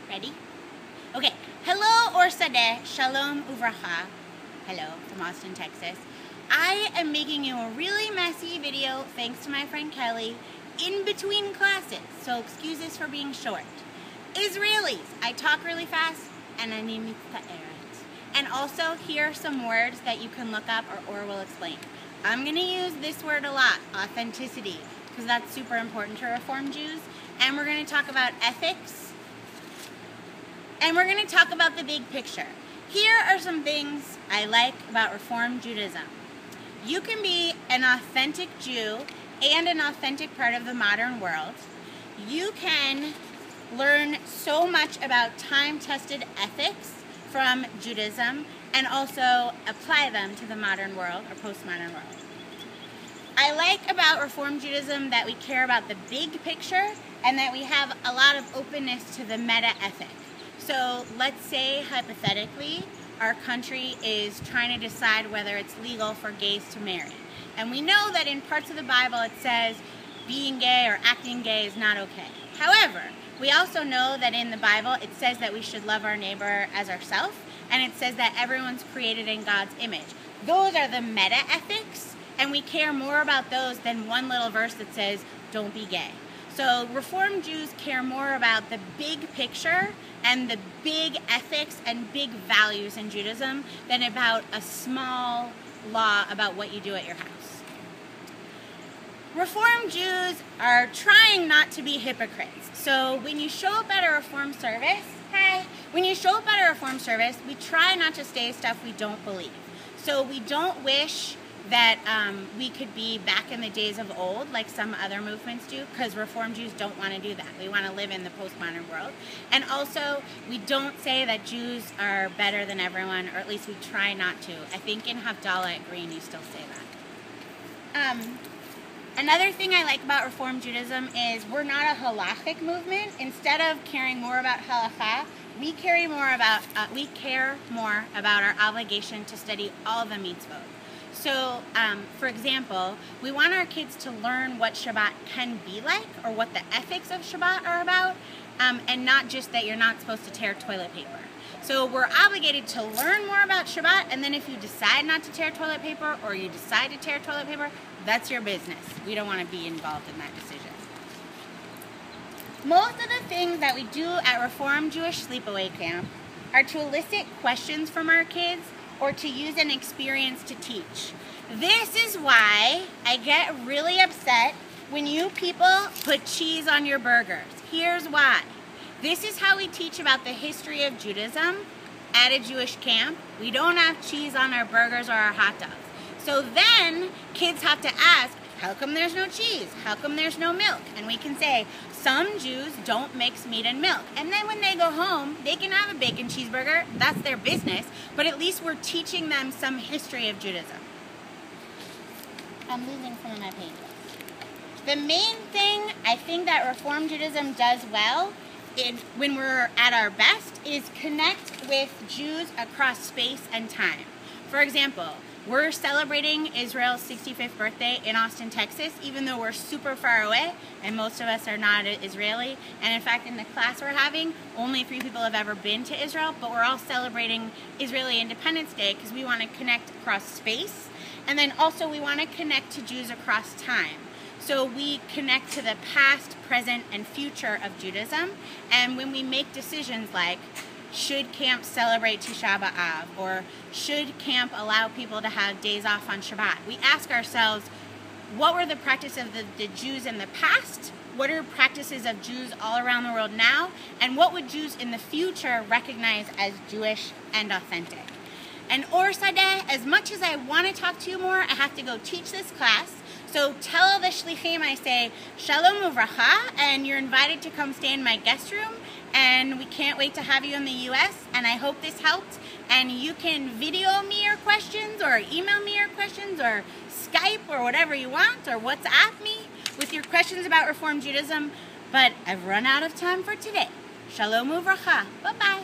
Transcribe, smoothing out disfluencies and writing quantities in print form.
Ready? Okay. Hello, Or Sadeh. Shalom uvracha. Hello, from Austin, Texas. I am making you a really messy video, thanks to my friend Kelly, in between classes, so excuses for being short. Israelis. I talk really fast, and I need to air it. And also, here are some words that you can look up or will explain. I'm going to use this word a lot, authenticity, because that's super important to Reform Jews. And we're going to talk about ethics. And we're going to talk about the big picture. Here are some things I like about Reform Judaism. You can be an authentic Jew and an authentic part of the modern world. You can learn so much about time-tested ethics from Judaism and also apply them to the modern world or postmodern world. I like about Reform Judaism that we care about the big picture and that we have a lot of openness to the meta-ethic. So let's say, hypothetically, our country is trying to decide whether it's legal for gays to marry. And we know that in parts of the Bible it says being gay or acting gay is not okay. However, we also know that in the Bible it says that we should love our neighbor as ourselves, and it says that everyone's created in God's image. Those are the meta-ethics, and we care more about those than one little verse that says, don't be gay. So Reform Jews care more about the big picture and the big ethics and big values in Judaism than about a small law about what you do at your house. Reform Jews are trying not to be hypocrites. So when you show up at a Reform service, we try not to say stuff we don't believe. So we don't wish that we could be back in the days of old like some other movements do, because Reform Jews don't want to do that. We want to live in the postmodern world. And also, we don't say that Jews are better than everyone, or at least we try not to. I think in Havdalah at Green you still say that. Another thing I like about Reform Judaism is we're not a halachic movement. Instead of caring more about halakha, we care more about our obligation to study all the mitzvot. So, for example, we want our kids to learn what Shabbat can be like, or what the ethics of Shabbat are about, and not just that you're not supposed to tear toilet paper. So we're obligated to learn more about Shabbat, and then if you decide not to tear toilet paper, or you decide to tear toilet paper, that's your business. We don't want to be involved in that decision. Most of the things that we do at Reform Jewish Sleepaway Camp are to elicit questions from our kids or to use an experience to teach. This is why I get really upset when you people put cheese on your burgers. Here's why. This is how we teach about the history of Judaism at a Jewish camp. We don't have cheese on our burgers or our hot dogs. So then kids have to ask, how come there's no cheese? How come there's no milk? And we can say, some Jews don't mix meat and milk. And then when they go home, they can have a bacon cheeseburger. That's their business. But at least we're teaching them some history of Judaism. I'm losing some of my pages. The main thing I think that Reform Judaism does well when we're at our best is connect with Jews across space and time. For example, we're celebrating Israel's 65th birthday in Austin, Texas, even though we're super far away and most of us are not Israeli. And in fact, in the class we're having, only 3 people have ever been to Israel, but we're all celebrating Israeli Independence Day because we want to connect across space. And then also we want to connect to Jews across time. So we connect to the past, present, and future of Judaism. And when we make decisions like, should camp celebrate Tisha B'Av, or should camp allow people to have days off on Shabbat, we ask ourselves, what were the practices of the Jews in the past? What are practices of Jews all around the world now? And what would Jews in the future recognize as Jewish and authentic? And Or Sadeh, as much as I want to talk to you more, I have to go teach this class. So tell the shlichim I say, Shalom uvracha, and you're invited to come stay in my guest room. And we can't wait to have you in the U.S. And I hope this helped. And you can video me your questions, or email me your questions, or Skype, or whatever you want, or WhatsApp me with your questions about Reform Judaism. But I've run out of time for today. Shalom uvracha. Bye-bye.